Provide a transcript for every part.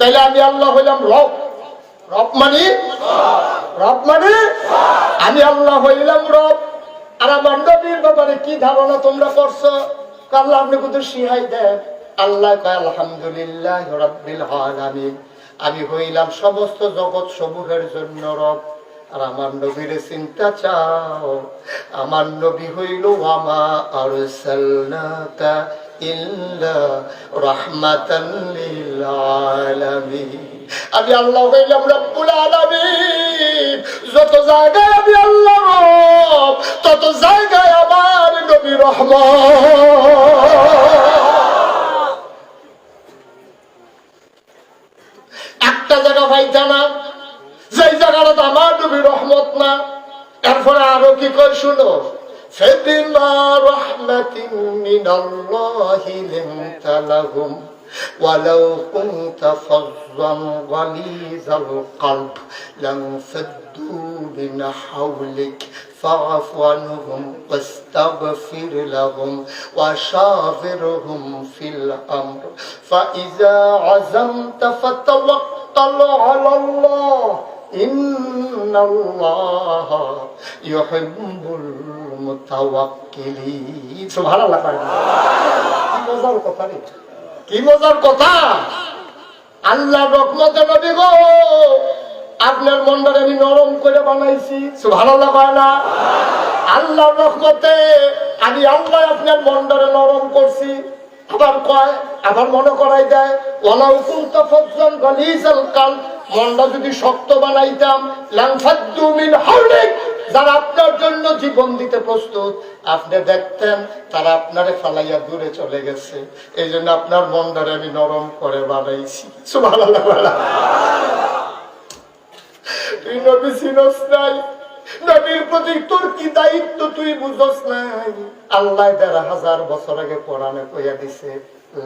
তাইলে আমি আল্লাহ হইলাম রব। রব মানে আমি আল্লাহ হইলাম রব। আর আমার নবীর ব্যাপারে কি ধারণা তোমরা করছো? আল্লাহ আপনি কত শিখাই দেন। আল্লাহ কয় আলহামদুলিল্লাহ রাব্বিল আলামিন, আমি হইলাম সমস্ত জগৎ সমূহের জন্য রব। আর আমার নবীর চিন্তা চাও, আমার নবী হইল ওয়ামা আরসালনাকা ইল্লা রাহমাতান লিল আলামিন। আমি আল্লাহ হইলাম রব্বুল আলামিন। যত জায়গায় আমি আল্লাহ রব, তত জায়গায় আমার নবী রহমত। একটা জায়গা পাইতা না যেই জায়গাটা আমার নবী রহমত না। এরপরে আরো কি কই শুনো, ফাবিমা রাহমাতিন মিনাল্লাহি লিনতা লাহুম ওয়ালাউ কুনতা ফাযযান গালিযাল কলব লানফাদ্দু মিন হাওলিক ফাআফু আনহুম ওয়াস্তাগফির লাহুম ওয়াশাবিরহুম ফিল আমর ফাইযা আযামতা ফাতাওয়াক্কাল আলাল্লাহ ইন্নাল্লাহা ইউহিব্বুল মুতাওয়াক্কিলিন। সুবহানাল্লাহ। কি মজার কথা রে, কি মজার কথা। আল্লাহর রহমতে নবী গো, আপনার মনটারে আমি নরম করে বানাইছি। সুবহানাল্লাহ কয় না? আল্লাহর রহমতে আমি আল্লাহ আপনার মনটারে নরম করছি। আবার কয়, আবার মনে করাই দেয় ওয়ালাউ কুনতা ফাযযান গালিযাল কলব, মনটা যদি শক্ত বানাইতাম লানফাদ্দু মিন হাওলিক, যারা আপনার জন্য জীবন দিতে প্রস্তুত, আপনি দেখতেন তারা আপনারে ফালাইয়া দূরে চলে গেছে। এই জন্য আপনার মনটারে আমি নরম করে বানাইছি। সুবহানাল্লাহ। তুই নবী চিনস নাই, নবীর প্রতি তোর কি দায়িত্ব তুই বুঝস নাই। আল্লাহ ১,৫০০ বছর আগে কোরআনে কইয়া দিছে,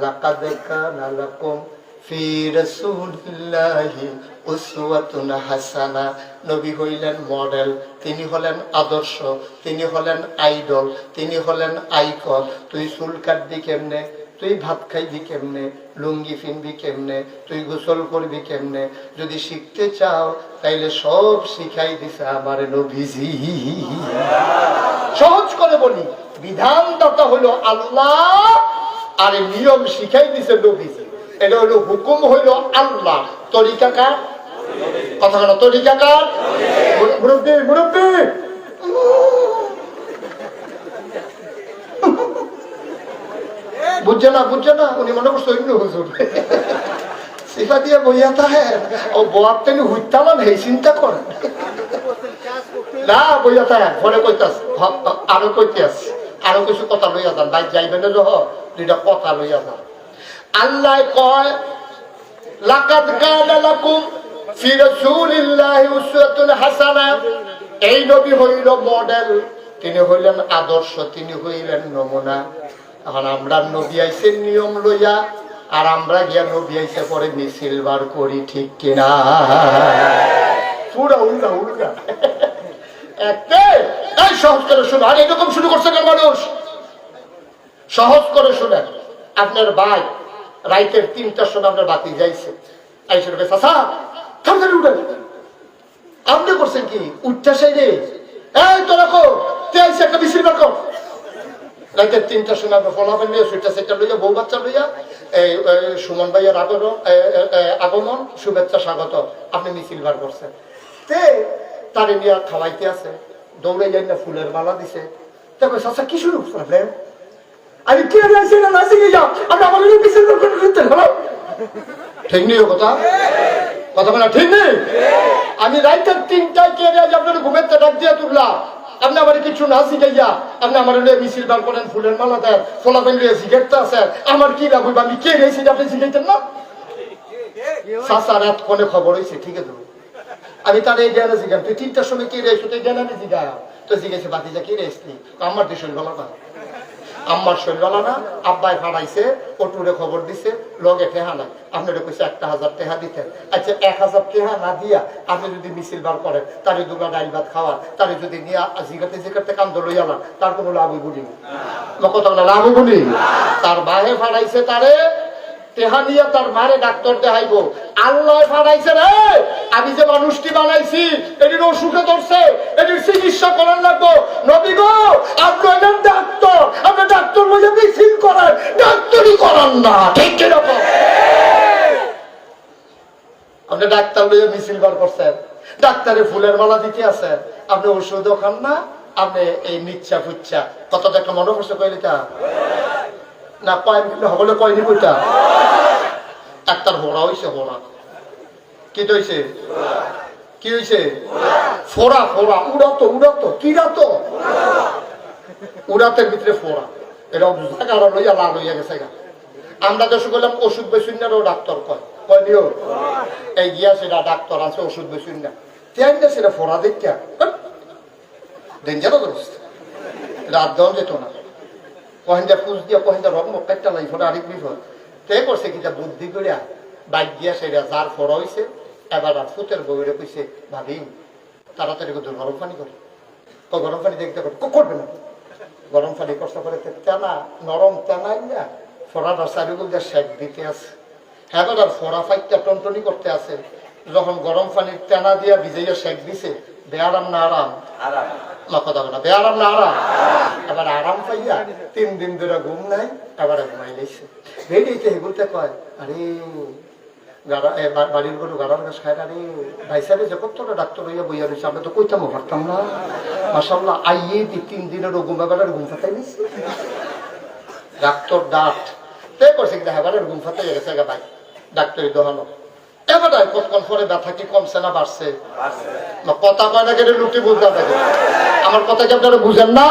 লাকাদ কানা লাকুম ফি রাসূলিল্লাহি উসওয়াতুন হাসানা। নবী হইলেন মডেল, তিনি হলেন আদর্শ, তিনি হলেন আইডল, তিনি হলেন আইকন। তুই চুল কাটবি কেমনে, তুই ভাত খাইবি কেমনে, লুঙ্গি ফিনবি কেমনে, তুই গোসল করবি কেমনে, যদি শিখতে চাও তাইলে সব শিখাই দিছে আমার নবীজি। সহজ করে বলি, বিধানদাতা হলো আল্লাহ, আর নিয়ম শিখাই দিছে নবীজি। এটা হলো হুকুম হইল আল্লাহ, তরিকা কার? কথা বলো, তরিকা কার? মুরব্বি মুরব্বি বুঝছে না, বুঝছে না, উনি মনে করছে হুজুর সিফা দিয়ে বইয়া থাকে ও বোয়ার তেমনি হুইতালাম এই চিন্তা করেন না, বইয়া থাকে ফলে কইতাস আরো কইতে আসছি, আরো কিছু কথা লইয়া যান, বাইক যাইবেন যহ দুইটা কথা লইয়া যান। আল্লাহ কয় লাকাদ কানা লাকুম ফি রাসূলিল্লাহি উসওয়াতুন হাসানা। এই নবী হইল মডেল, তিনি হইলেন আদর্শ, তিনি হইলেন নমুনা। এখন আমরা নবী আইছে নিয়ম লইয়া, আর আমরা গিয়া নবী আইছে পরে মিছিল বার করি, ঠিক কিনা? পুরা উল্টা উল্টা। এই সহজ করে শুনো, আর এরকম শুরু করছে না মানুষ। সহজ করে শুনেন, আপনার ভাই রাইতের ৩টার সময় আপনার বাতি যাইছে, আইসে চাচা তাড়াতাড়ি উঠেন। আপনি করছেন কি উঠতে সাইডে, এই তো রাখো তুই আইসে একটা মিছিল বার কর। রাইতের ৩টার সময় আপনার ফলাফল নিয়ে সুইটা সেটা লইয়া, বউ বাচ্চা লইয়া, এই সুমন ভাইয়ের আগমন, শুভেচ্ছা স্বাগত, আপনি মিছিল বার করছেন। তে তারে নিয়ে খাওয়াইতে আছে, দৌড়ে যাই না ফুলের মালা দিছে। দেখো চাচা কি শুরু করছেন? আমি কে আছি না নাচি গিয়ে যাও, আমি আমার মিছিল বার করতে হলো। ঠিক নেই কথা, কথা বলা ঠিক নেই। আমি রাইতের ৩টায় কে আপনার ঘুমের ডাক দিয়ে তুললাম, আপনি আমার কিছু না শিখাইয়া আপনি আমার মিছিল বার করেন, ফুলের মালা দেন, ফলাফল শিখাইতে আছেন, আমার কি লাভ হইব? আমি কে রেছি আপনি শিখাইতেন না? চাচা রাত ফোনে খবর হয়েছে, ঠিক আছে আমি তার এই জ্ঞানে জিগাম, তুই ৩টার সময় কে রেছো? তুই জ্ঞান আমি জিগা তো জিজ্ঞেসে বাতিজা কি রেসলি? আমার তো শরীর ভালো না, আমার শরীর ভালো না, আব্বাই ফাড়াইছে, অটুরে খবর দিছে, লগে টেহা নাই, আপনার কইছে ১,০০০ টেহা দিতেন। আচ্ছা ১,০০০ টেহা না দিয়া আপনি যদি মিছিল বার করেন, তারে দুগা ডাইল ভাত খাওয়ার, তারে যদি নিয়ে জিগাতে জিগাতে কান্দ লইয়া না, তার কোনো লাভই বলি কথা বলে লাভই বলি। তার ভাইয়ে ফাড়াইছে তারে টেহা নিয়ে তার মারে ডাক্তার দেখাইব। আল্লাহ বানাইছে রে, আমি যে মানুষটি বানাইছি এটির অসুখে ধরছে, এটির চিকিৎসা করার লাগবো। নবী গো, আপনি হলেন ডাক্তার, আপনি ডাক্তার বলে মিছিল করেন, ডাক্তারই করান না। ঠিক কিরকম? আপনি ডাক্তার লইয়া মিছিল বার করছেন, ডাক্তারে ফুলের মালা দিতে আছেন, আপনি ওষুধও খান না, আপনি এই নিচ্ছা ফুচ্ছা কতটা একটা মনে করছে কইলিটা না কয় হবলে কয়নি বইটা একটার হোড়া হইছে। হোড়া কি হইছে? কি হইছে? ফোড়া। ফোড়া উড়াতো উড়াতো কিরাতো উড়াতের ভিতরে ফোড়া। এটা জায়গা লইয়া লাল হইয়া গেছে গা। আমরা দেশে বললাম ওষুধ বেশুন না, ডাক্তার কয় কয় নিও এই গিয়া সেটা ডাক্তার আছে ওষুধ বেশুন না, সেটা ফোড়া দেখা ডেঞ্জারও অবস্থা। রাত দেওয়া যেত না, কহিন্দা পুষ দিয়া কহিন্দা রং একটা লাই ফোড়া আরেক বিপদ। তে করছে কিটা বুদ্ধি করিয়া বাইক দিয়া সেটা যার ফোড়া হয়েছে, এবার ফুতের বউরে কইছে ভাবি তাড়াতাড়ি গরম পানি করে। গরম পানি দেখতে করবে না, গরম পানি কষ্ট করে তেনা নরম তেনাই না ফোড়াটা চারিগুল দিয়ে শেক দিতে আছে। হ্যাঁ আর ফোড়া ফাইটটা টনটনি করতে আছে। যখন গরম পানির তেনা দিয়া ভিজাইয়া শেক দিছে, বেআরাম না আরাম? কথা বলা বেআরাম না আরাম? এবার আরাম পাইয়া 3 দিন ধরে ঘুম নাই, এবারে ঘুমাই লাইছে। বেরিয়েছে বলতে কয় আরে বাড়ির গরু গাড়ার গাছ খায় না রে ভাই সাহেব, যে কতটা ডাক্তার হইয়া বইয়া রয়েছে, আমরা তো কইতামও পারতাম না। মাশাআল্লাহ আইয়ে 3 দিনের ঘুম এবার ঘুম ফাটাই নিচ্ছে ডাক্তার ডাট তে করছে কি এবার ঘুম ফাটাই গেছে ভাই ডাক্তারি দোহানো। এবার কতক্ষণ পরে ব্যথা কি কমছে না বাড়ছে? কথা কয় না কেটে লুটি বুঝতে থাকে। আমার কথা কি আপনারা বুঝেন না?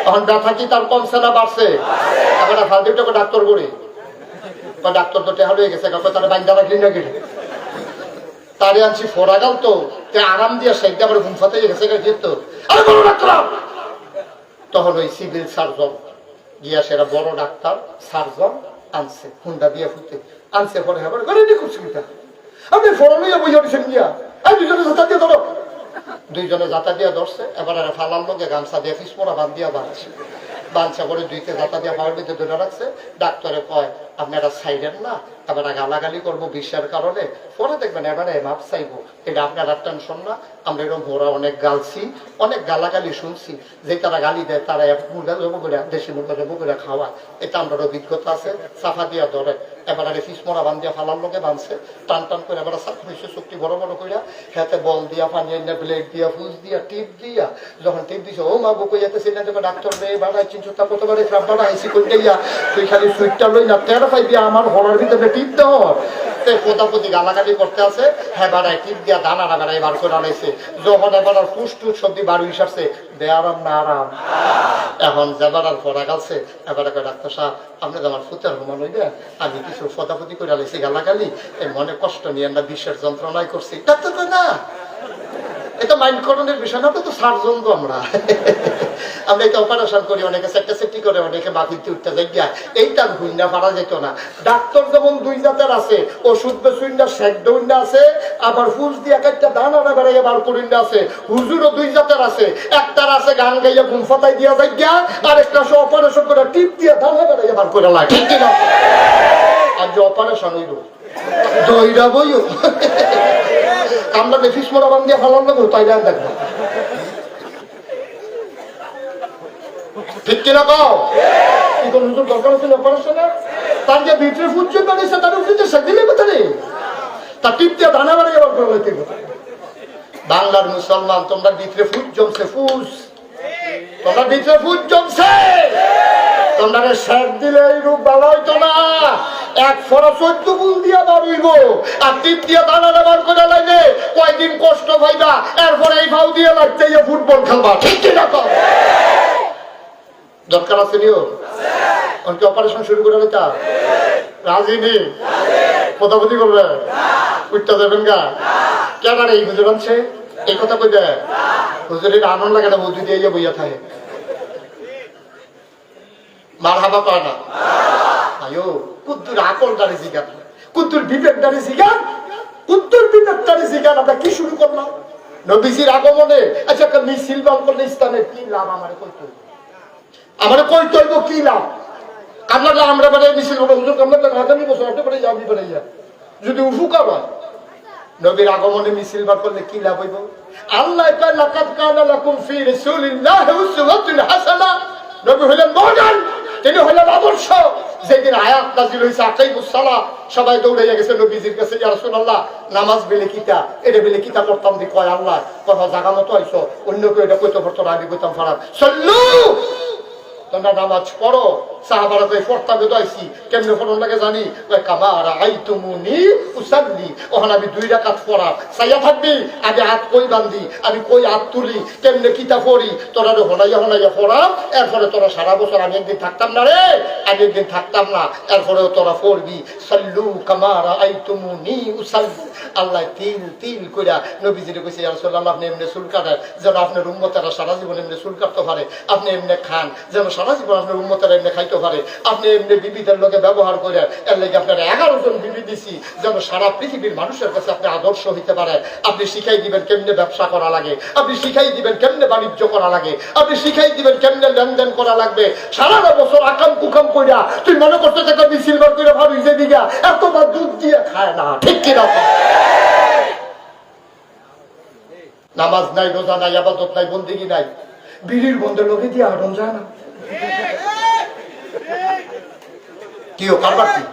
তখন ব্যথা কি তার কমছে না বাড়ছে? এবার ফালতুটাকে ডাক্তার করি ডাক্তার তো টেহা হয়ে গেছে, তারা বাইন্দা রাখলি না গেলে তারে আনছি ফোড়া গাল তো আরাম দিয়া সেটা আবার ঘুম ফাতে গেছে যেত। তখন ওই সিভিল সার্জন গিয়া সেটা বড় ডাক্তার সার্জন আনছে, হুন্ডা দিয়ে ফুটে আনছে পরে আবার করছি আপনি ফোড়া লইয়া বুঝে উঠেছেন গিয়া দুজনে যাতা দিয়ে ধরো। দুইজনে যাতা দিয়ে ধরছে, এবার ফালার লোকে গামছা দিয়ে ফিসমোড়া বান দিয়া বাঁধছে। বাঞ্চা করে দুইতে যাতা দিয়ে পাওয়ার ভিতরে ধরে রাখছে। ডাক্তারে কয় আপনারা সাইডেন না, এবার গালাগালি করবো বিশ্বের কারণে, পরে দেখবেন এবারে মাপ চাইবো। এটা আপনারা টেনশন না, আমরা এরকম ঘোরা অনেক গালছি, অনেক গালাগালি শুনছি। যে তারা গালি দেয় তারা মুরগা জমো করে দেশি মুরগা জমো করে খাওয়া, এটা আমরা অভিজ্ঞতা আছে। সাফা দিয়া ধরে এবার ফিসমোড়া বান দিয়া ফালার লোকে বাঁধছে, টান টান করে এবার হয়েছে চুক্তি বড় বড় কইরা হাতে বল দিয়া পানি ব্লেড দিয়া ফুস দিয়া টিপ দিয়া যখন টিপ দিছে ও মা বুকে যেতেছে ডাক্তার রে বাড়াই 300 কতবারে ক্রাম বাড়াইছি কই দিয়া তুই খালি সুইটটা লই না তেরা পাই দিয়া আমার হলার ভিতরে টিপ দাও পোতাপতি গালাগালি করতে আছে। হ্যাঁ বাড়াই টিপ দিয়া দানা না বেড়াই বার করে আনাইছে। যখন এবার ফুসটুস সবজি বাড়ি হিসাবছে বেআরাম না আরাম। এখন যাবার আর পড়া গেছে, এবার ডাক্তার সাহেব আপনি তো আমার ফুতের ঘুমান হইবে, আমি কিছু ফতাফতি করে আলাইছি গালাগালি, এই মনে কষ্ট নিয়ে আমরা বিশ্বের যন্ত্রণায় করছি। ডাক্তার তো না, এটা মাইন্ড করণের বিষয় না, তো সার্জন তো আমরা আমরা এটা অপারেশন করি, অনেকে সেটি করে, অনেকে মাটিতে উঠতে যাই গিয়া এইটা ঘুইনা পারা যেত না। ডাক্তার যেমন 2 জাতের আছে, ওষুধ বেসুইন্ডা শেক দৌন্ডা আছে, আবার ফুস দিয়ে একটা দানা বেড়াইয়া বার করিন্ডা আছে। হুজুরও 2 জাতের আছে, একটার আছে গান গাইয়া ঘুম ফাটাই দিয়া যাই গিয়া, আর একটা সে অপারেশন করে টিপ দিয়া দানা বেড়াইয়া বার করে লাগে। ঠিক কিনা? আর যে অপারেশন হইল দইরা বইও আমরা দেখিস মোড়া বান দিয়ে ফেলার লাগবো তাই গান দেখবো। ঠিক কিনা কও? কি কোন হুজুর দরকার ছিল অপারেশনে? তার যে ভিতরে ফুটছে বানিয়েছে তার উপরে সে দিলে কথা নেই, তা টিপ দিয়ে দানা বাড়িয়ে বার করে লাইতে কথা। বাংলার মুসলমান তোমরা ভিতরে ফুট জমছে, ফুস তোমরা ভিতরে ফুট জমছে, তোমরা শেখ দিলে এই রূপ ভালো হইতো না। এক ফোড়া 14 গুণ দিয়া বাড়িব, আর টিপ দিয়া দানা বার করে লাইলে কয়দিন কষ্ট পাইবা, এরপরে এই ভাও দিয়ে লাগতে ফুটবল খেলবা। ঠিক কিনা কও? দরকার আছে নিও অনেকে অপারেশন শুরু করে তা রাজি নেই, কোথাপতি করবে উঠতে দেবেন গা কেন? এই হুজুর আনছে এই কথা কই দেয় হুজুরের আনন্দ লাগে না, বৌদি দিয়ে বইয়া থাকে মার হাবা পায় না। আয়ো কুদ্দুর আকল দাঁড়িয়ে জিগান, কুদ্দুর বিবেক দাঁড়িয়ে জিগান, কুদ্দুর বিবেক দাঁড়িয়ে জিগান। আমরা কি শুরু করলাম নবীজির আগমনে? আচ্ছা একটা মিছিল বাল করলে ইসলামের কি লাভ? আমার কইতে হইব কি লাভ? আমরা বেড়াই মিছিল করবো, হুজুর আমরা আগামী বছর আপনি বেড়াই আমি বেড়াই যদি উপকার হয়। নবীর আগমনে মিছিল বার করলে কি লাভ হইব? আল্লাহ কয় লাকাদ কানা লাকুম ফি রাসূলিল্লাহি উসওয়াতুন হাসানাহ। নবী হলেন মডেল, তিনি হলেন আদর্শ। যেদিন আয়াত নাযিল হইছে আকাইমুস সালাহ, সবাই দৌড়াইয়া গেছে নবীজির কাছে, ইয়া রাসূলুল্লাহ নামাজ বেলে কিতা, এটা বেলে কিতা করতাম দি। কয় আল্লাহ কথা জায়গা মতো আইছো, অন্য কেউ এটা কইতে পারতো না, আমি কইতাম ফারাক সল্লু, তোমরা নামাজ পড়ো। সাহাবারা কই পড়তাম দইছি, কেমনে পড়ন লাগে জানি? কয় কামা রাআইতুমুনি উসাল্লি। ওখানে আমি 2 রাকাত পড়া সাইয়া থাকবি, আমি হাত কই বান্ধি, আমি কই হাত তুলি, কেমনে কিতা পড়ি, তোরা হনাইয়া পড়া। এরপরে তোরা সারা বছর, আমি একদিন থাকতাম না রে, আমি একদিন থাকতাম না, এরপরেও তোরা পড়বি। সাল্লু কামা রাআইতুমুনি উসাল্লি। আল্লাহ তিল তিল কইরা নবীজিরে কইছে, ইয়া রাসূলুল্লাহ আপনি এমনি চুল কাটেন যেন আপনার উম্মতেরা সারা জীবন এমনি চুল কাটতে পারে, আপনি এমনি খান যেন সারা জীবন আপনার উম্মতেরা এমনি খাইতে পারে, আপনি এমনি বিবিদের লোকে ব্যবহার করে, এর লাগে আপনার 11 জন বিবি দিছি যেন সারা পৃথিবীর মানুষের কাছে আপনি আদর্শ হইতে পারেন। আপনি শিখাই দিবেন কেমনে ব্যবসা করা লাগে, আপনি শিখাই দিবেন কেমনে বাণিজ্য করা লাগে, আপনি শিখাই দিবেন কেমনে লেনদেন করা লাগবে। সারাটা বছর আকাম কুকাম কইরা তুই মনে করতে থাকা মিছিল বার করে ভাবি যে দিঘা এতবার দুধ দিয়ে খায় না, ঠিক কিনা? নামাজ নাই, রোজা নাই, ইবাদত নাই, বন্দেগী নাই, বিড়ির বন্ধে লোকে দিয়ে আটন যায় না। কি ও কারবার, কি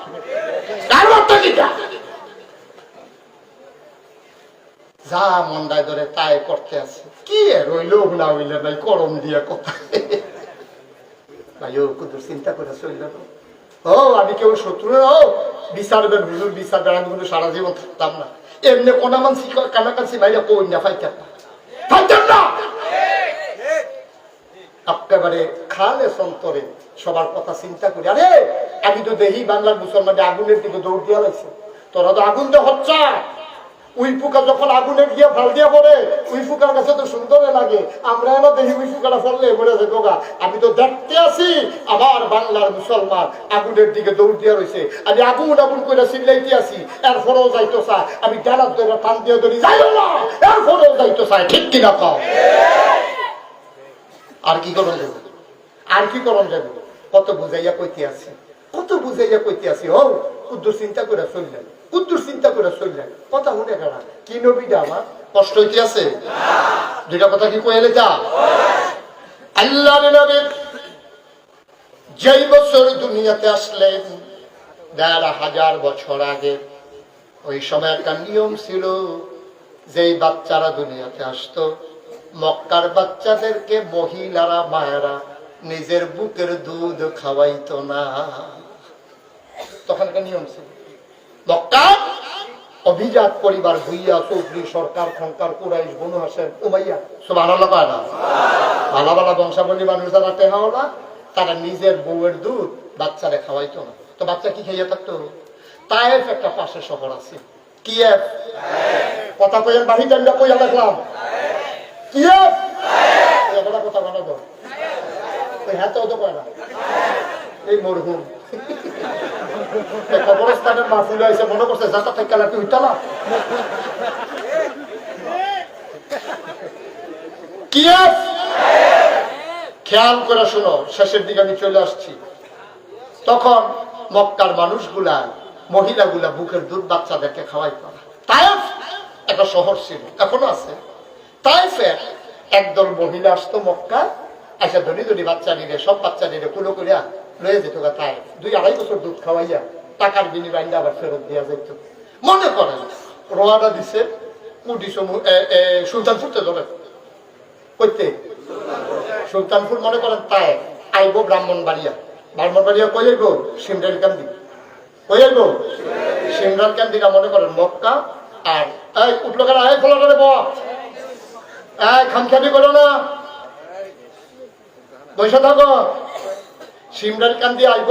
কারবারটা কিটা? যা মন্দায় ধরে তাই করতে আছে, কি রইল না হইলে নাই, করম দিয়া কথা। ভাই ও কত চিন্তা করে চলল। ও আমি কেউ শত্রু না, ও বিচারবেন হুজুর বিচারবেন, আমি কিন্তু সারা জীবন থাকতাম না। এমনি কোনা মানসি কানাকাছি ভাইরা কই না ফাইতাম না, ফাইতাম না। একেবারে খালে সন্তরে সবার কথা চিন্তা করি। আরে আমি তো দেখি বাংলার মুসলমানদের আগুনের দিকে দৌড় দিয়া লাগছে। তোরা তো আগুন দিয়ে হচ্ছে, উই ফুকা যখন আগুনে গিয়ে ফাল দিয়া পড়ে, উই ফুকার কাছে তো সুন্দর লাগে। আমরা এনে দেখি উই ফুকাটা ফললে মরে যাবে গা। আমি তো দেখতে আছি আবার বাংলার মুসলমান আগুনের দিকে দৌড় দিয়া রয়েছে। আমি আগুন আগুন করে চিল্লাইতে আছি, এরপরেও যাইতো চাই। আমি ডানার ধরে টান দিয়ে ধরি, যাইও না, এরপরেও যাইতো চাই, ঠিক কিনা পাও? আর কি করণ যাবে, আর কি করণ যাবে? কত বুঝাইয়া কইতে আছি, কত বুঝাইয়া কইতে আছি। ও কুদ্দুর চিন্তা করে চললেন, কুদ্দুর চিন্তা করে চললেন, কথা শুনে গেল। কি নবীটা আমার কষ্ট হইতে আছে? দুইটা কথা কি কইলে যা। আল্লাহ নবী যেই বছর দুনিয়াতে আসলেন ১,৫০০ বছর আগে, ওই সময় একটা নিয়ম ছিল, যেই বাচ্চারা দুনিয়াতে আসতো, মক্কার বাচ্চাদেরকে মহিলারা মায়েরা নিজের বুকের দুধ খাওয়াইতো না। তখন একটা নিয়ম ছিল। মক্কার অভিজাত পরিবার ভুইয়া, চৌধুরী, সরকার, খঙ্কার, কুরাইশ, বনু হাসেম, উমাইয়া, সুবহানাল্লাহ কয় না? ভালো ভালো বংশাবলী মানুষ যারা টেহাওয়ালা, তারা নিজের বউয়ের দুধ বাচ্চারে খাওয়াইতো না। তো বাচ্চা কি খাইয়া থাকতো? তায়েফ একটা পাশে শহর আছে, কিয়েভ। কথা কইয়ের বাহির ডান্ডা কইয়া দেখলাম, কিয়েভ। কথা বলা তো হ্যাঁ তো কয় না, এই মরহুম কবরস্থানের মাহফিল হয়েছে, মনে করছে যাতা থেকে লাগতে হইতা না। কিয়েভ, খেয়াল করে শোনো, শেষের দিকে আমি চলে আসছি। তখন মক্কার মানুষগুলা, মহিলাগুলা বুকের দুধ বাচ্চাদেরকে খাওয়াইতো না। তায়েফ একটা শহর ছিল, এখনো আছে। তায়েফের একদল মহিলা আসতো মক্কা, এসে ধনী ধনী বাচ্চা নিলে, সব বাচ্চা নিলে কুলো করিয়া লয়ে যেত গা তায়েফ। ২-২.৫ বছর দুধ খাওয়াইয়া টাকার বিনিময় আবার ফেরত দেওয়া যেত। মনে করেন রোয়ানা দিছে সুলতানপুরতে ধরে করতে, সুলতানপুর মনে করেন তায়েফ, আইব ব্রাহ্মণবাড়িয়া, ব্রাহ্মণবাড়িয়া কই আইব? সিমরাইল কান্দি। কই আইব? সিমরাইল কান্দিটা মনে করেন মক্কা। আর এই উঠলো কেন, এই খোলা করে বল, এই খামখামি করো না, বসে থাকো। সিমরাইল কান্দি আইব,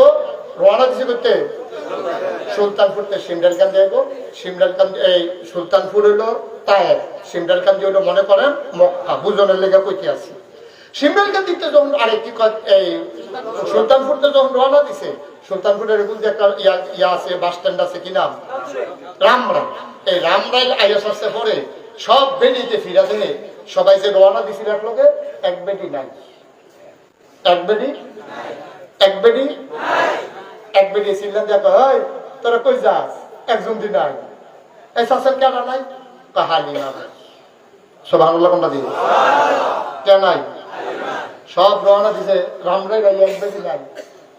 রওনা দিছে করতে সুলতানপুরতে। সিমরাইল কান্দি আইব, সিমরাইল কান্দি এই সুলতানপুর হইলো তায়েফ, সিমরাইল কান্দি হইলো মনে করেন মক্কা। বুঝনের লেগে কইতে আছি। সিমরাইল কান্দিতে যখন আরেকটি এই সুলতানপুরতে যখন রওনা দিছে, সুলতানপুরের যে একটা ইয়া আছে, বাস স্ট্যান্ড আছে, কি নাম? রামরাই। এই রামরাইল আইএস আসতে পরে সব বেডিতে ফিরা দেয়। সবাই যে রওনা দিছিল এক লোকে, এক বেডি নাই, এক বেডি, এক বেডি। এক বেরিয়ে ছিলেন দেখো, হয় তোরা কই যাস? একজন দিন নাই। এই চাষের কেন নাই? হালিমা নাই। সুবহানাল্লাহ কোনটা দিয়ে? কে নাই? সব রওনা দিছে। রামরাই ভাই এক বেশি নাই।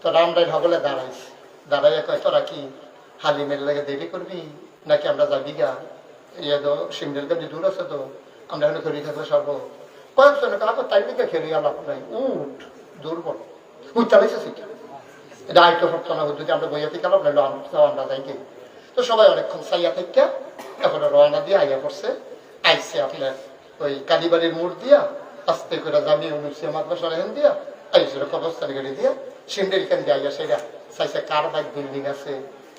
তো রামরাই সকলে দাঁড়াইছে। দাঁড়াইয়া কয়, তোরা কি হালিমের লাগে দেরি করবি নাকি আমরা যাবি গা? ইয়ে তো সিমডেল কাছে দূর আছে, তো আমরা এখানে খেলি থাকলে সর্ব কয়েকজন তাই দিকে খেলি আলাপ নাই। উঠ দুর্বল উঠ চালাইছে শিখে এটা আইটো ঘটনা যদি আমরা বইয়া থেকে আলাপ নাইলো আমরা যাই কে। তো সবাই অনেকক্ষণ চাইয়া থেকে এখন রওনা দিয়ে আইয়া পড়ছে। আইসে আপনার ওই কালীবাড়ির মোড় দিয়া আস্তে করে জামি অনুষ্ঠিত মাদ্রাসার এখান দিয়া আইসে কবস্থান গাড়ি দিয়া সিমডেল কেন দিয়ে আইয়া সেটা চাইছে কার বাইক বিল্ডিং আছে,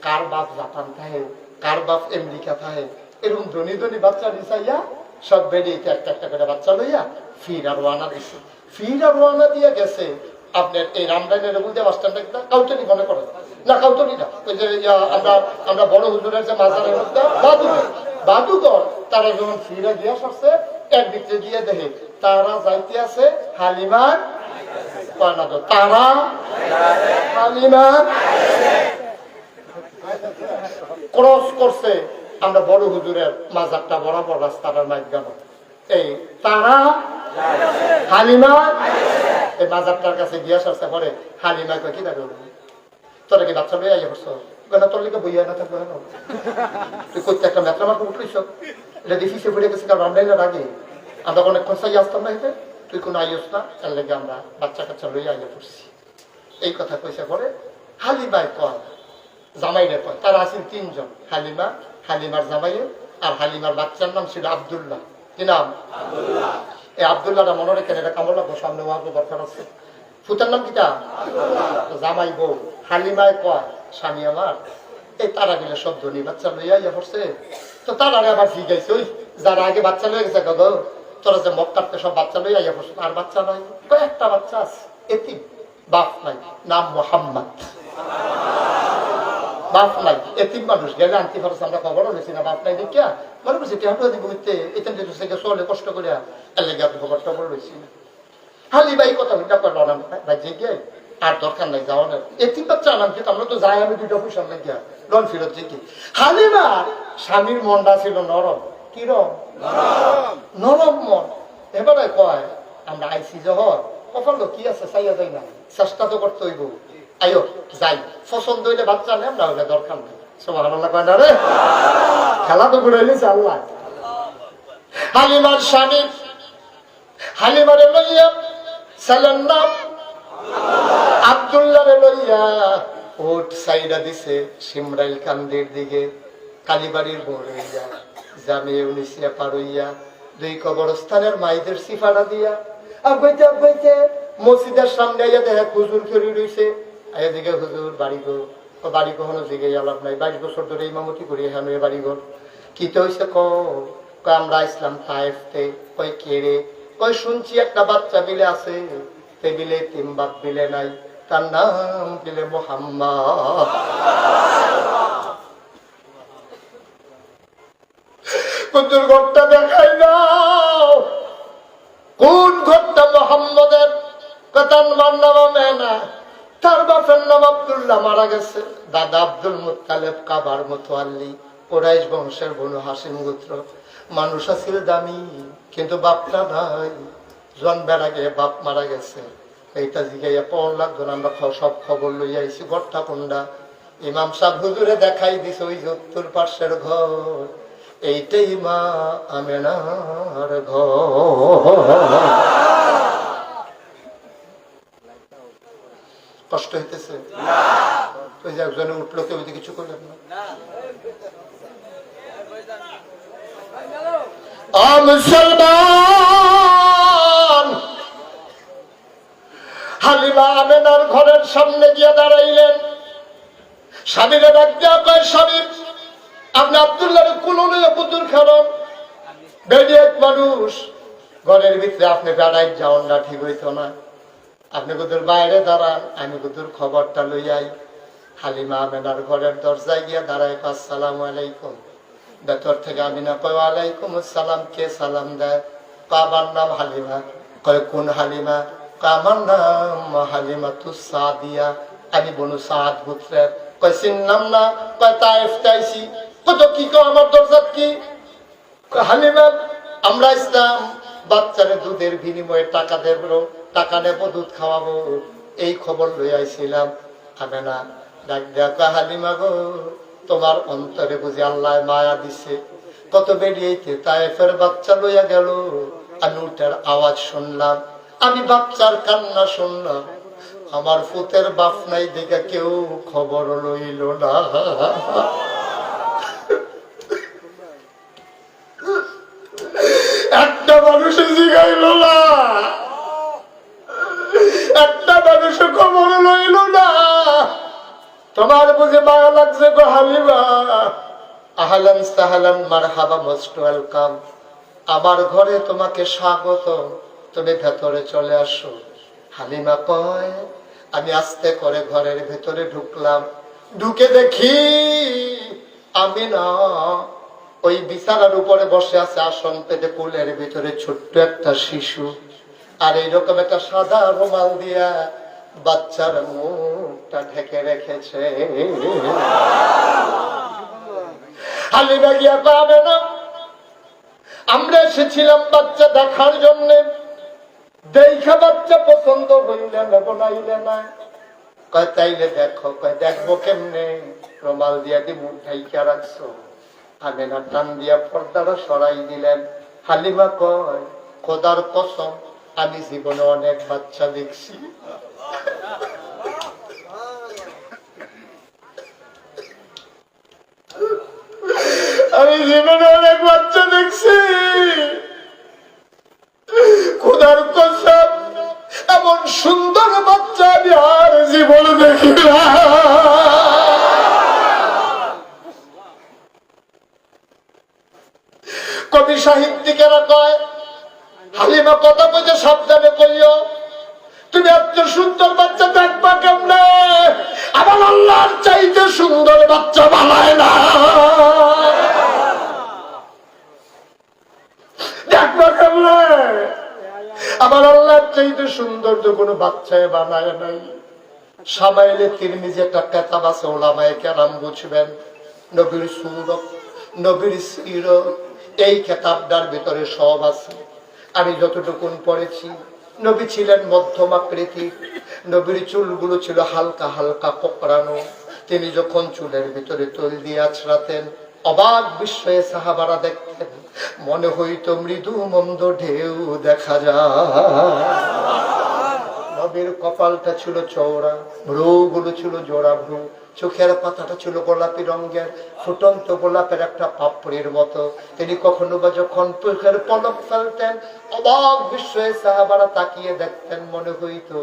কার বাপ জাপান থাকে, কার বাপ আমেরিকা থাকে, এরকম ধনী ধনী বাচ্চা নিচাইয়া সব বেরিয়ে একটা একটা করে বাচ্চা লইয়া ফির আর রওনা দিছে। ফির আর রওনা দিয়ে গেছে আপনার এই রামলাইনের মধ্যে বাস স্ট্যান্ডটা কাউতলি মনে করেন না, কাউতলি না, ওই যে আমরা বড় হুজুরের যে মাজারের মধ্যে বাদুঘর তারা যখন ফিরে দিয়া সরছে একদিকে গিয়ে দেখে তারা যাইতে আছে হালিমার তারা হালিমার ক্রস করছে আমরা বড় হুজুরের মাজারটা বরাবর রাস্তাটার মাইক গেল এই তারা হালিমা এই মাজারটার কাছে গিয়া সরছে পরে হালিমা কয় কি দেখো তোরা কি বাচ্চা লইয়া আইয়া করছো? তোর লিখে বইয়া না থাকবো কেন? তুই করতে একটা মেট্রা মার্ক উঠলিস এটা দেখি সে পড়ে গেছে কারণ রামলাইনের আগে আমরা অনেকক্ষণ চাই আসতাম না হেঁটে, তুই কোনো আইস না, তার লেগে আমরা বাচ্চা কাচ্চা লইয়া আইয়া পড়ছি। এই কথা কইসে পরে হালিমায় কয় জামাইরে কয় তারা আছেন তিনজন, হালিমা, হালিমার জামাইয়ে আর হালিমার বাচ্চার নাম ছিল আব্দুল্লাহ। কি নাম? এই আব্দুল্লাহটা মনে রেখেন, এটা কামড় লাগবো, সামনে ওয়াগো দরকার আছে। ফুতার নাম কিটা? জামাই বউ। হালিমায় কয় স্বামী আমার এই তারা গেলে সব ধনী বাচ্চা লইয়া ইয়া পড়ছে, তো তারা আবার ঠিক আছে ওই যারা আগে বাচ্চা লয়ে গেছে গো তোরা যে মক্কাতে সব বাচ্চা লইয়া ইয়া পড়ছে, আর বাচ্চা নাই, কয়েকটা বাচ্চা আছে এতিম, বাপ নাই, নাম মোহাম্মদ, বাপ নাই, এতিম মানুষ গেলে আনতে পারছে। আমরা খবরও নিয়েছি না বাপ নাই দেখিয়া মনে করছি ঘুমিতে এখান থেকে চলে কষ্ট করিয়া এর লেগে আপনি খবর টবর রয়েছি না। হালিবাই কথা হইটা করলো না রাজ্যে গিয়ে আর দরকার নাই যাওয়ার, এতিম বাচ্চা আনাম কিন্তু আমরা তো যাই আমি দুইটা পয়সা লাগিয়া লন ফিরত দেখি। হালিমার স্বামীর মনটা ছিল নরম, কিরম নরম মন। এবারে কয় আমরা আইসি জহর কপাল কি আছে চাইয়া যাই না, চেষ্টা তো করতে হইব, আইও যাই, পছন্দ হইলে বাচ্চা নেই, আমরা হইলে দরকার নেই। সুবহানাল্লাহ কয় না রে, খেলা তো ঘুরাইলিছে আল্লাহ। হালিমার স্বামী হালিমারে লইয়া ছেলের নাম আব্দুল্লাহ লইয়া ওট সাইডা দিছে সিমরাইল কান্দির দিকে, কালীবাড়ির মোড় হইয়া জামিয়ে উনিশিয়া পার হইয়া দুই কবরস্থানের মাইদের সিফারা দিয়া আগাইতে আগাইতে মসজিদের সামনে আইয়া দেখে হুজুর খেলি রইছে। আইয়া দিকে হুজুর বাড়িঘর, বাড়ি কখনো জিগে আলাপ নাই, 22 বছর ধরে ইমামতি করি এখানে বাড়িঘর। কি তো হইছে কয় আমরা ইসলাম তায়েফতে। কয় কেড়ে? কয় শুনছি একটা বাচ্চা বিলে আছে, টেবিলে তিন বাপ বিলে নাই, তার নাম বিলে মোহাম্মদ। হুজুর ঘরটা দেখাই দাও, কোন ঘরটা মোহাম্মদের? তার মার নাম মেনা, তার বাপের নাম আব্দুল্লাহ, মারা গেছে দাদা আব্দুল মুত্তালেব কাবার মুতাওয়াল্লি, কুরাইশ বংশের বনু হাসিম গোত্র। মানুষ আছিল দামি কিন্তু বাপটা নাই, জন্মের আগে বাপ মারা গেছে। এইটা জিগাইয়া পর লাগতো না, আমরা সব খবর লইয়া আইছি। ঘরটা কোনটা? ইমাম সাহেব হুজুরে দেখাই দিছে ওই যে উত্তর পাশের ঘর, এইটাই মা আমেনার ঘর। কষ্ট হইতেছে? ওই যে একজনে উঠলো, কেউ কিছু করলেন না। মুসলমান হালিমা আমেনার ঘরের সামনে গিয়ে দাঁড়াইলেন। স্বামীরে ডাক দেওয়া কয় স্বামী আপনি আব্দুল্লাহ কুলনে পুতুর খাবেন, বেরিয়ে মানুষ ঘরের ভিতরে আপনি বেড়াই যাওন না, ঠিক হইতো না, আপনি কুতুর বাইরে দাঁড়ান, আমি কুতুর খবরটা লইয়াই। হালিমা আমেনার ঘরের দরজায় গিয়া দাঁড়ায়, আসসালামু আলাইকুম। ভেতর থেকে আমিনা কয় ওয়ালাইকুম আসসালাম। কে সালাম দেয়? আমার নাম হালিমা। কয় কোন হালিমা? আমার নাম হালিমা তু সাদিয়া। আমি বনু সাদ গোত্রের। কয় চিনলাম না। কয় তায়েফ চাইছি। কত কি কো আমার দরজাত কি? হালিমা আমরা ইসলাম বাচ্চারে দুধের বিনিময়ে টাকা দেব, টাকা নেব, দুধ খাওয়াবো, এই খবর লই আইছিলাম। আমি না ডাক দেখা, হালিমা গো তোমার অন্তরে বুঝি আল্লাহ মায়া দিছে। কত বেরিয়েছে তায়েফের বাচ্চা লইয়া গেল, আমি উঠার আওয়াজ শুনলাম, আমি বাচ্চার কান্না শুনলাম, আমার ফুতের বাপ নাই দেখে কেউ খবর লইল না। একটা মানুষের জিগাইল না, একটা মানুষের খবর লইল না। তোমার বুঝে মায়া লাগছে গো হালিমা? আহলান সাহলান মারহাবা, মোস্ট ওয়েলকাম, আমার ঘরে তোমাকে স্বাগত, তুমি ভেতরে চলে আসো। হালিমা কয় আমি আস্তে করে ঘরের ভেতরে ঢুকলাম, ঢুকে দেখি আমি না ওই বিছানার উপরে বসে আছে, আসন পেতে, কোলের ভিতরে ছোট্ট একটা শিশু, আর এইরকম একটা সাদা রুমাল দিয়া বাচ্চার মুখটা ঢেকে রেখেছে। হালিমা গিয়া পাবে না, আমরা এসেছিলাম বাচ্চা দেখার জন্য, দেখা বাচ্চা পছন্দ হইলে নেব, নাইলে না। কয় তাইলে দেখো। কয় দেখবো কেমনে? রুমাল দিয়া দি মুখ ঢাইকা রাখছো। আমি না টান দিয়া পর্দাটা সরাই দিলেন। হালিমা কয় খোদার কসম আমি জীবনে অনেক বাচ্চা দেখছি, আমি জীবনে অনেক বাচ্চা দেখছি, খোদার কসম এমন সুন্দর বাচ্চা আমি আর জীবনে দেখি না। কবি সাহিত্যিকেরা কয় হালিমা কথা বলতে সাবধানে কইও, তুমি এত সুন্দর বাচ্চা দেখবা কেমনে? আমার আল্লাহর চাইতে সুন্দর বাচ্চা বানায় না, দেখবা কেমনে? আমার আল্লাহর চাইতে সুন্দর তো কোনো বাচ্চায় বানায় নাই। সামাইলে তিরমিজি একটা কেতাব আছে, ওলামায়ে কেরাম বুঝবেন, নবীর সুরত, নবীর সিরত, এই কেতাবটার ভিতরে সব আছে। আমি যতটুকুন পড়েছি, নবী ছিলেন মধ্যম আকৃতি, নবীর চুলগুলো ছিল হালকা হালকা কোকড়ানো। তিনি যখন চুলের ভিতরে তৈল দিয়ে আছড়াতেন, অবাক বিস্ময়ে সাহাবারা দেখতেন, মনে হইতো মৃদু মন্দ ঢেউ দেখা যায়। নবীর কপালটা ছিল চওড়া, ভ্রুগুলো ছিল জোড়া ভ্রু, চোখের পাতাটা ছিল গোলাপি রঙের, ফুটন্ত গোলাপের একটা পাপড়ির মতো। তিনি কখনো বা যখন চোখের পলক ফেলতেন, অবাক বিস্ময়ে সাহাবারা তাকিয়ে দেখতেন, মনে হইতো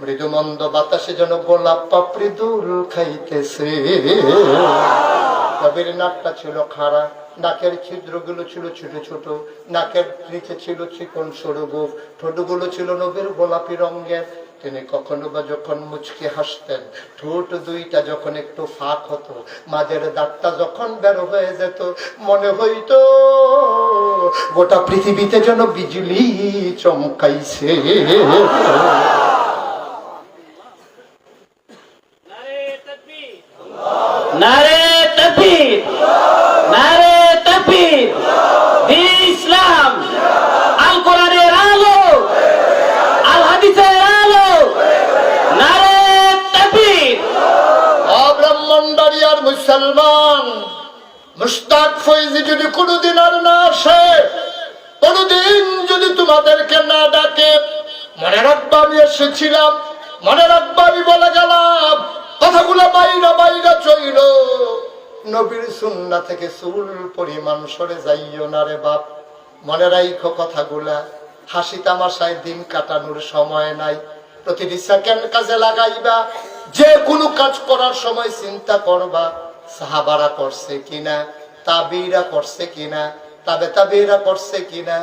মৃদুমন্দ বাতাসে যেন গোলাপ পাপড়ি দুল খাইতেছে। নবীর নাকটা ছিল খাড়া, নাকের ছিদ্রগুলো ছিল ছোট ছোট, নাকের নিচে ছিল চিকন সরু গোঁফ, ঠোঁটগুলো ছিল নবীর গোলাপি রঙের। তিনি কখনো বা যখন মুচকি হাসতেন, ঠোঁট দুইটা যখন একটু ফাঁক হতো, মাঝের দাঁতটা যখন বের হয়ে যেত, মনে হইতো গোটা পৃথিবীতে যেন বিজলি চমকাইছে। নারে তাকবীর, নারে তাকবীর, দ্বীন ইসলাম, আল কোরআনের আলো, আল হাদিসের আলো, নারে তাকবীর। ব্রাহ্মণবাড়িয়ার মুসলমান মুশতাক ফৈজি যদি কোনোদিন আর না আসে, কোনোদিন যদি তোমাদেরকে না ডাকে, মনে রাখবা আমি এসেছিলাম, মনে রাখবা আমি বলে গেলাম, কথাগুলো বাইরা বাইরা চইল, নবীর সুন্নাহ থেকে চুল পরিমাণ সরে যাইও না রে বাপ। মনে রাখো কথাগুলা। হাসি তামাশায় দিন কাটানোর সময় নাই, প্রতিটি সেকেন্ড কাজে লাগাইবা। যে কোনো কাজ করার সময় চিন্তা করবা সাহাবারা করছে কিনা, তাবিরা করছে কিনা, তাবেঈরা করছে কিনা।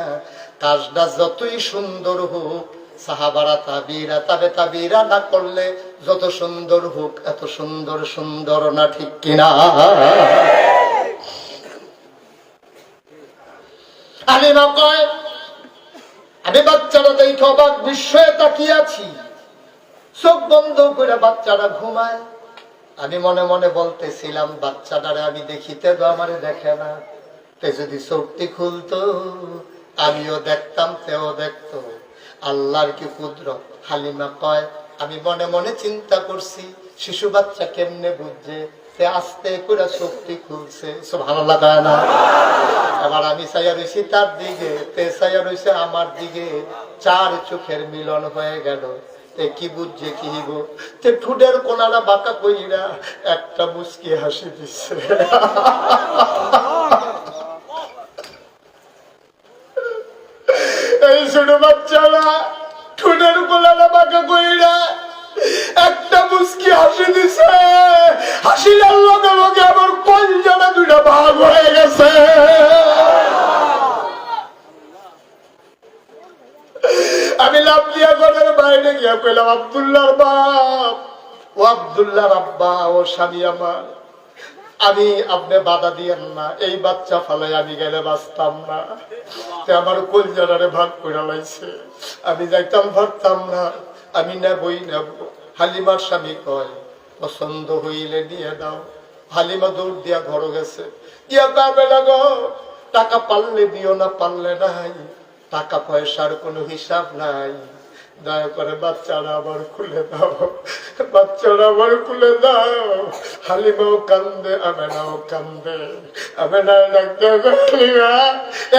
কাজটা যতই সুন্দর হোক, সাহাবারা তাবিরা তাবেঈরা না করলে যত সুন্দর হোক এত সুন্দর সুন্দর না, ঠিক কিনা? আলিমা কয় আমি বাচ্চারা দেখে অবাক বিস্ময়ে তাকিয়ে আছি, চোখ বন্ধ করে বাচ্চারা ঘুমায়। আমি মনে মনে বলতেছিলাম, বাচ্চাটারে আমি দেখিতে তো আমারে দেখে না, তে যদি চোখটি খুলতো আমিও দেখতাম, তেও দেখতো। আল্লাহর কি কুদরত। হালিমা কয়, আমি মনে মনে চিন্তা করছি শিশু বাচ্চা কেমনে বুঝছে, তে আস্তে করে চোখটি খুলছে। সুবহানাল্লাহ কয় না? এবার আমি চাইয়া রয়েছি তার দিকে, তে চাইয়া রয়েছে আমার দিকে, চার চোখের মিলন হয়ে গেল। কি বুঝছে কি গো, তে ঠুডের কোনারা বাঁকা কইরা একটা মুচকি হাসি দিচ্ছে। এই ছোট বাচ্চারা ঠুডের কোনারা বাঁকা কইরা একটা মুচকি হাসি দিছে। হাসির লগে লগে আমার কলজাটা দুইটা ভাগ হয়ে গেছে। আমি লাভ দিয়া ঘরের বাইরে গিয়া পেলাম আব্দুল্লাহর বাপ ও আব্দুল্লাহর আব্বা ও স্বামী আমার, আমি আপনি বাধা দিয়েন না, এই বাচ্চা ফালাই আমি গেলে বাঁচতাম না। আমার কলজারে ভাগ করে লাইছে, আমি যাইতাম পারতাম না, আমি নেবই নেব। হালিমার স্বামী কয়, পছন্দ হইলে নিয়ে দাও। হালিমা দৌড় দিয়া ঘর গেছে, গিয়া পাবে না গো, টাকা পারলে দিও না পারলে নাই, টাকা পয়সার কোনো হিসাব নাই, দয়া করে বাচ্চারা আবার খুলে দাও, বাচ্চারা আবার খুলে দাও। হালিমাও কান্দে, আমেনাও কান্দে। আমেনা ডাকতে,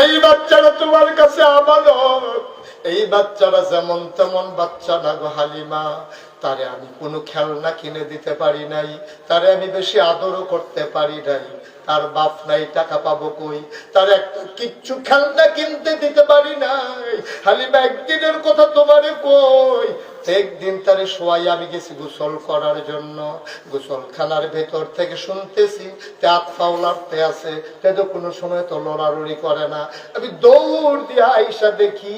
এই বাচ্চারা তোমার কাছে আমানত, এই বাচ্চারা যেমন তেমন বাচ্চা না গো হালিমা, তারে আমি কোনো খেলনা কিনে দিতে পারি নাই, তারে আমি বেশি আদরও করতে পারি নাই, তার বাপ নাই, টাকা পাবো কই, তার একটা কিচ্ছু খেলনা কিনতে দিতে পারি নাই। হালিমা একদিনের কথা তোমারে কই, একদিন তারে শোয়াই আমি গেছি গোসল করার জন্য, গোসলখানার ভেতর থেকে শুনতেছি তে হাত পাও লড়তে আছে, তে তো কোনো সময় তো লড়ালড়ি করে না। আমি দৌড় দিয়ে আইসা দেখি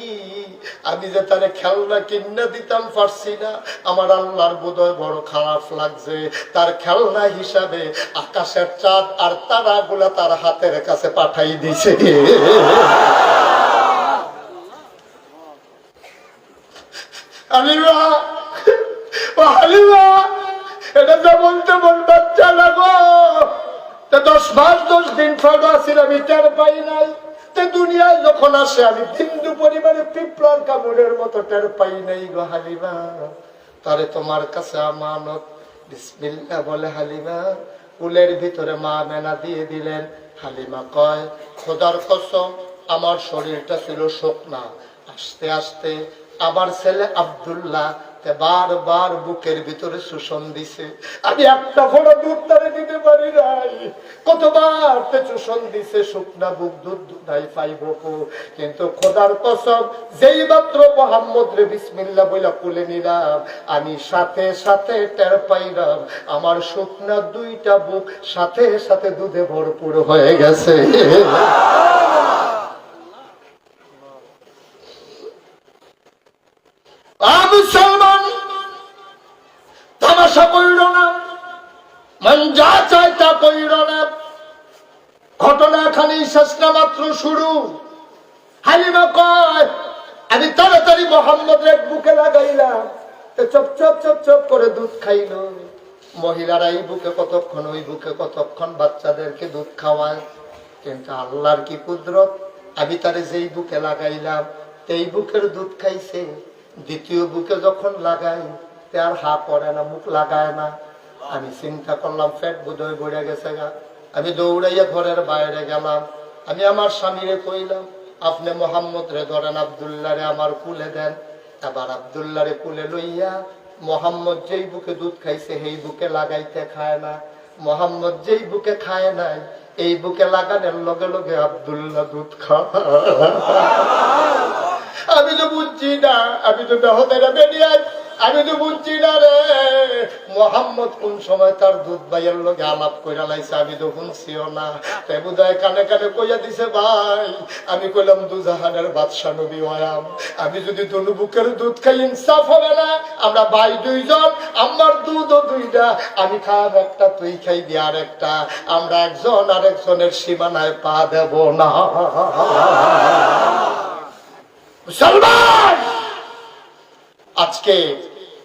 আমি যে তারে খেলনা কিনে দিতাম পারছি না। আমার আল্লাহর বোধহয় বড় খারাপ লাগছে, তার খেলনা হিসাবে আকাশের চাঁদ আর তারাগুলা তার হাতের কাছে পাঠাই দিছে। হালিমা, ও হালিমা, এটা যেমন তেমন বাচ্চা না গো, 10 মাস 10 দিন ফাঁকা ছিল, আমি টের পাই নাই। দুনিয়ায় যখন আসে আমি হিন্দু পরিবারে পিঁপড়ার কামড়ের মতো টের পাই নাই গো হালিমা। তারে তোমার কাছে আমানত। বিসমিল্লাহ বলে হালিমা কুলের ভিতরে মা মেনা দিয়ে দিলেন। হালিমা কয়, খোদার কসম আমার শরীরটা ছিল শুকনা, আস্তে আস্তে আমার ছেলে আব্দুল্লাহ বারবার বুকের ভিতরে শোষণ দিছে, আমি একটা ফোঁটা দুধ তারে দিতে পারি নাই। কতবার শোষণ দিছে, শুকনা বুক দুধ দুধাই পাইব। কিন্তু খোদার কসম যেই মাত্র মোহাম্মদ রে বিসমিল্লাহ বইলা কুলে নিলাম, আমি সাথে সাথে টের পাইলাম আমার শুকনা 2টা বুক সাথে সাথে দুধে ভরপুর হয়ে গেছে। মুসলমান তামাশা কইর না, মন যা চায় তা কইর না। ঘটনা এখানে শেষ না, মাত্র শুরু। হালিমা কয়, আমি তাড়াতাড়ি মোহাম্মদের এক বুকে লাগাইলাম, চপ চপ চপ চপ করে দুধ খাইল। মহিলারা এই বুকে কতক্ষণ, ওই বুকে কতক্ষণ বাচ্চাদেরকে দুধ খাওয়ায়। কিন্তু আল্লাহর কি কুদরত, আমি তারে যেই বুকে লাগাইলাম এই বুকের দুধ খাইছে। দ্বিতীয় বুকে যখন লাগাই তে আর হা পড়ে না, মুখ লাগায় না। আমি চিন্তা করলাম পেট বোধহয় বেড়ে গেছে গা। আমি দৌড়াইয়া ঘরের বাইরে গেলাম। আমি আমার স্বামীরে কইলাম, আপনি মোহাম্মদ রে ধরেন, আব্দুল্লাহ রে আমার কুলে দেন। আবার আব্দুল্লাহ রে কুলে লইয়া মোহাম্মদ যেই বুকে দুধ খাইছে সেই বুকে লাগাইতে খায় না। মোহাম্মদ যেই বুকে খায় নাই এই বুকে লাগানোর লগে লগে আব্দুল্লাহ দুধ খায়। আমি তো বুঝছি না, আমি তো দেহতেরা বেরিয়ে, আমি তো বুঝছি না রে মোহাম্মদ কোন সময় তার দুধ ভাইয়ের লগে আলাপ কইরা লাইছে, আমি তো শুনছিও না। তাই বোধহয় কানে কানে কইয়া দিছে ভাই। আমি কইলাম দুজাহানের বাদশা নবী হয়াম, আমি যদি দুনু বুকের দুধ খাই ইনসাফ হবে না? আমরা ভাই 2 জন, আমার দুধও 2টা, আমি খাব একটা, তুই খাইবি আর একটা, আমরা একজন আরেকজনের সীমানায় পা দেব না। মুসলমান, আজকে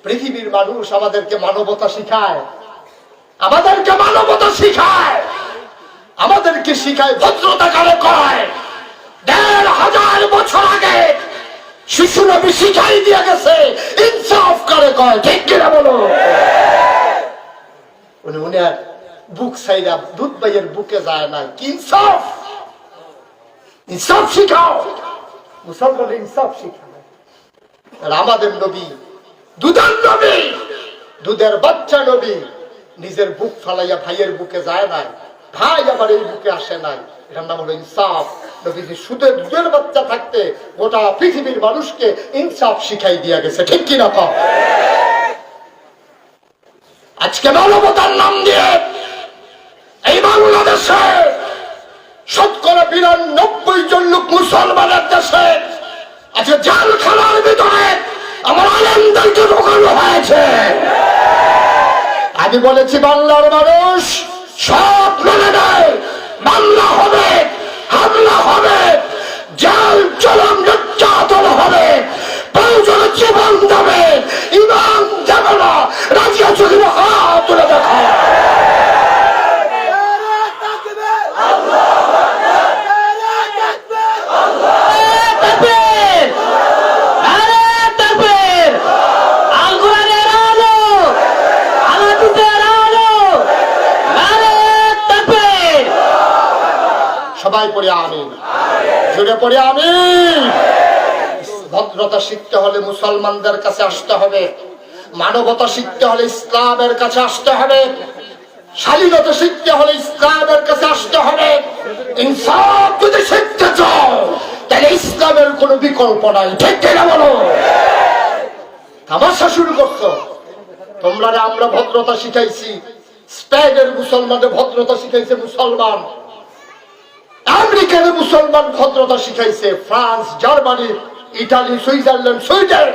পৃথিবীর মানুষ আমাদেরকে মানবতা শিখায়, আমাদেরকে মানবতা শিখায়, আমাদেরকে শিখায় ভদ্রতা কারে কয়। ১৫০০ বছর আগে শিশু নবী শিখাই দিয়ে গেছে ইনসাফ কারে কয়, ঠিক কিনা বলো? উনি আর বুক সাইরা দুধ ভাইয়ের বুকে যায় না, কি ইনসাফ, ইনসাফ শিখাও। মুসলমান ইনসাফ শিখায়। আর আমাদের নবী দুধের নবী, দুধের বাচ্চা নবী, নিজের বুক ফালাইয়া ভাইয়ের বুকে যায় নাই, ভাই আবার এই বুকে আসে নাই। এটার নাম হলো ইনসাফ। নবীজি সুদের দুধের বাচ্চা থাকতে গোটা পৃথিবীর মানুষকে ইনসাফ শিখাই দিয়া গেছে, ঠিক কিনা কও? আজকে মানবতার নাম দিয়ে এই বাংলাদেশে ৯৯ জন লোক মুসলমানের দেশে আজকে জেলখানার ভিতরে আমার আলেমদেরকে ঢোকানো হয়েছে। আমি বলেছি বাংলার মানুষ সব মেনে নেয়, মামলা হবে, হামলা হবে, জেল জলম নির্যাতন হবে, প্রয়োজনে জীবন দেবে, ইমান দেবে না। রাজি আছো কিনা হাত তুলে দেখা। সবাই পড়ে আমিন, জুড়ে পড়ে আমিন। ভদ্রতা শিখতে হলে মুসলমানদের কাছে আসতে হবে, মানবতা শিখতে হলে ইসলামের কাছে আসতে হবে, শালীনতা শিখতে হলে ইসলামের কাছে আসতে হবে। ইনসাফ যদি শিখতে চাও তাহলে ইসলামের কোনো বিকল্প নাই, ঠিক কিনা বলো? তামাশা শুরু করছো তোমরা। আমরা ভদ্রতা শিখাইছি, স্পেনের মুসলমানদের ভদ্রতা শিখাইছে মুসলমান, আমেরিকার মুসলমান ভদ্রতা শিখাইছে, France, Germany, Italy, Switzerland, Sweden,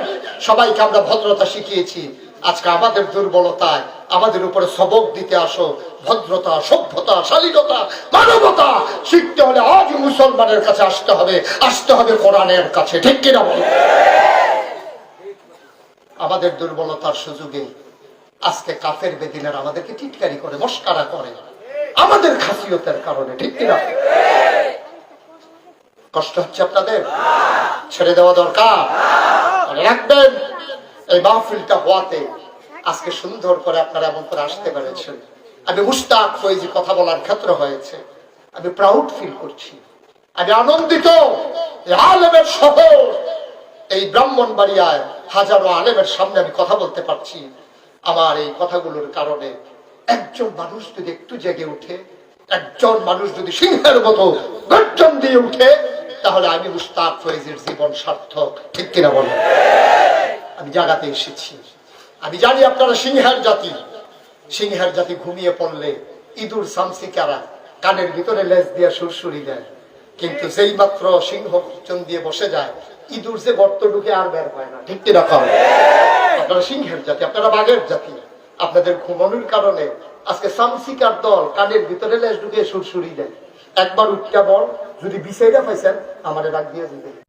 সবাইকে আমরা ভদ্রতা শিখিয়েছি। আজকে আমাদের দুর্বলতায় আমাদের উপরে সবক দিতে আসো। ভদ্রতা, সভ্যতা, শালীনতা, মানবতা শিখতে হলে আজ মুসলমানের কাছে আসতে হবে, আসতে হবে কোরআনের কাছে, ঠিক কিনা বলো? আমাদের দুর্বলতার সুযোগে আজকে কাফের বেদিনের আমাদেরকে টিটকারি করে, মস্কারা করে, আমাদের খাসিয়তের কারণে, ঠিক কিনা? কষ্ট হচ্ছে আপনাদের? ছেড়ে দেওয়া দরকার। রাখবেন এই মাহফিলটা হওয়াতে আজকে সুন্দর করে আপনারা এমন করে আসতে পেরেছেন। আমি মুশতাক ফয়েজি কথা বলার ক্ষেত্র হয়েছে, আমি প্রাউড ফিল করছি, আমি আনন্দিত। আলেমের শহর এই ব্রাহ্মণবাড়িয়ায় হাজারো আলেমের সামনে আমি কথা বলতে পারছি। আমার এই কথাগুলোর কারণে একজন মানুষ যদি একটু জেগে উঠে, একজন মানুষ যদি সিংহের মতো গর্জন দিয়ে উঠে, তাহলে আমি মুশতাক ফয়েজির জীবন সার্থক, ঠিক কিনা বলেন? আমি জাগাতে এসেছি। আমি জানি আপনারা সিংহের জাতি, সিংহের জাতি ঘুমিয়ে পড়লে ইঁদুর সামসিকারা কানের ভিতরে লেজ দিয়ে সুরসুরি দেয়, কিন্তু যেই মাত্র সিংহ চন দিয়ে বসে যায়, ইঁদুর যে গর্ত ঢুকে আর বের হয় না, ঠিক কিনা? আপনারা সিংহের জাতি, আপনারা বাঘের জাতি। আপনাদের ঘুমানোর কারণে আজকে সামসিকার দল কানের ভিতরে লেজ ঢুকে সুরসুরি দেয়। একবার উঠটা বল, যদি বিষয়টা পাইছেন আমার ডাক দিয়ে দিবে।